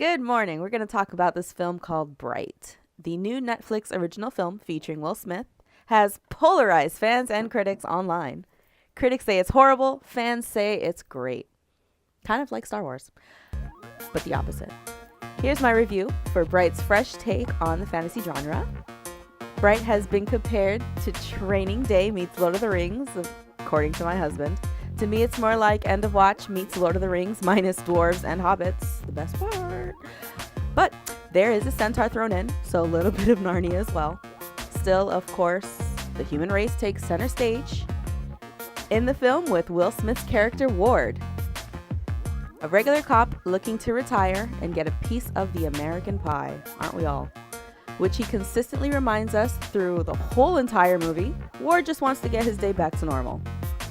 Good morning. We're going to talk about this film called Bright. The new Netflix original film featuring Will Smith has polarized fans and critics online. Critics say it's horrible, fans say it's great. Kind of like Star Wars, but the opposite. Here's my review for Bright's fresh take on the fantasy genre. Bright has been compared to Training Day meets Lord of the Rings, according to my husband. To me, it's more like End of Watch meets Lord of the Rings minus dwarves and hobbits, the best part. But there is a centaur thrown in, so a little bit of Narnia as well. Still, of course, the human race takes center stage in the film with Will Smith's character Ward, a regular cop looking to retire and get a piece of the American pie, aren't we all? Which he consistently reminds us through the whole entire movie. Ward just wants to get his day back to normal.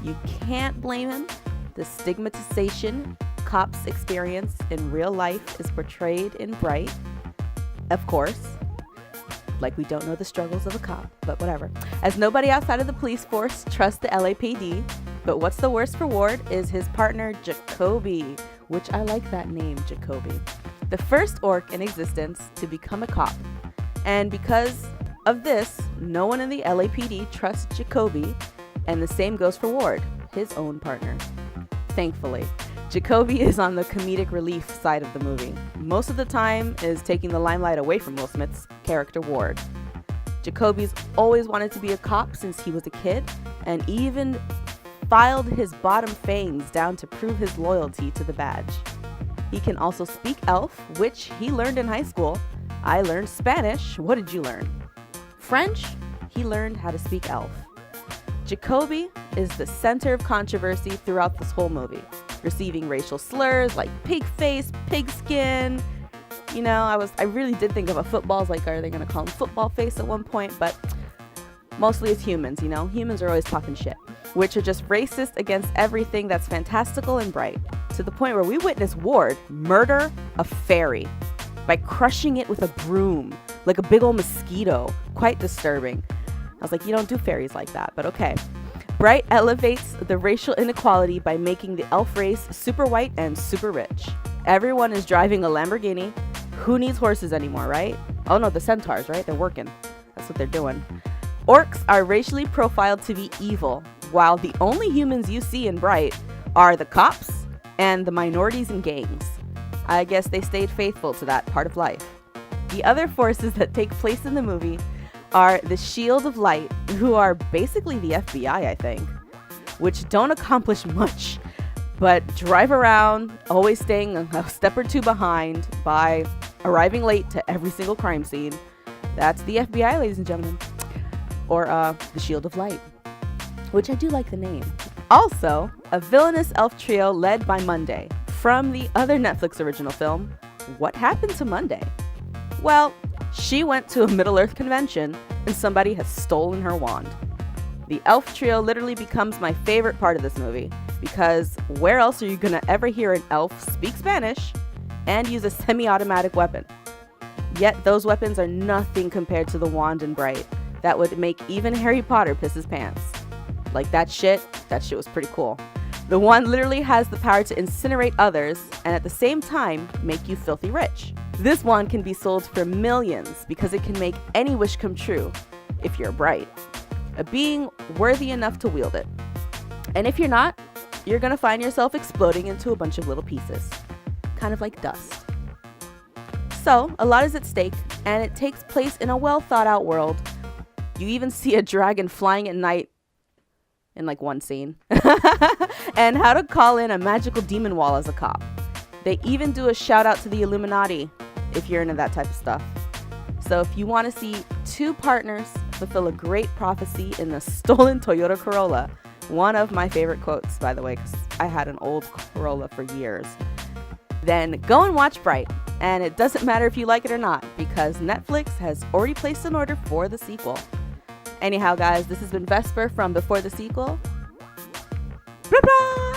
You can't blame him. The stigmatization cops experience in real life is portrayed in Bright. Of course, like we don't know the struggles of a cop, but whatever. As nobody outside of the police force trusts the LAPD, but what's the worst for Ward is his partner Jacoby, which I like that name, Jacoby. The first orc in existence to become a cop. And because of this, no one in the LAPD trusts Jacoby, and the same goes for Ward, his own partner. Thankfully, Jacoby is on the comedic relief side of the movie. Most of the time is taking the limelight away from Will Smith's character Ward. Jacoby's always wanted to be a cop since he was a kid, and even filed his bottom fangs down to prove his loyalty to the badge. He can also speak Elf, which he learned in high school. I learned Spanish. What did you learn? French? He learned how to speak Elf. Jacoby is the center of controversy throughout this whole movie, receiving racial slurs like pig face, pig skin. You know, I really did think of a footballs, like, are they going to call him football face at one point? But mostly it's humans, you know? Humans are always talking shit, which are just racist against everything that's fantastical and bright, to the point where we witness Ward murder a fairy by crushing it with a broom, like a big old mosquito. Quite disturbing. I was like, you don't do fairies like that, but okay. Bright elevates the racial inequality by making the elf race super white and super rich. Everyone is driving a Lamborghini. Who needs horses anymore, right? Oh no, the centaurs, right? They're working. That's what they're doing. Orcs are racially profiled to be evil, while the only humans you see in Bright are the cops and the minorities and gangs. I guess they stayed faithful to that part of life. The other forces that take place in the movie are the Shield of Light, who are basically the FBI, I think, which don't accomplish much, but drive around, always staying a step or two behind by arriving late to every single crime scene. That's the FBI, ladies and gentlemen. Or the Shield of Light, which I do like the name. Also, a villainous elf trio led by Monday, from the other Netflix original film, What Happened to Monday? Well, she went to a Middle-earth convention and somebody has stolen her wand. The elf trio literally becomes my favorite part of this movie, because where else are you gonna ever hear an elf speak Spanish and use a semi-automatic weapon? Yet those weapons are nothing compared to the wand in Bright that would make even Harry Potter piss his pants. Like that shit was pretty cool. The wand literally has the power to incinerate others and at the same time make you filthy rich. This wand can be sold for millions because it can make any wish come true if you're Bright, a being worthy enough to wield it. And if you're not, you're gonna find yourself exploding into a bunch of little pieces, kind of like dust. So, a lot is at stake, and it takes place in a well thought out world. You even see a dragon flying at night in like one scene. And how to call in a magical demon wall as a cop. They even do a shout out to the Illuminati if you're into that type of stuff. So if you want to see two partners fulfill a great prophecy in the stolen Toyota Corolla, one of my favorite quotes, by the way, because I had an old Corolla for years, then go and watch Bright. And it doesn't matter if you like it or not, because Netflix has already placed an order for the sequel. Anyhow, guys, this has been Vesper from Before the Sequel. Bye-bye!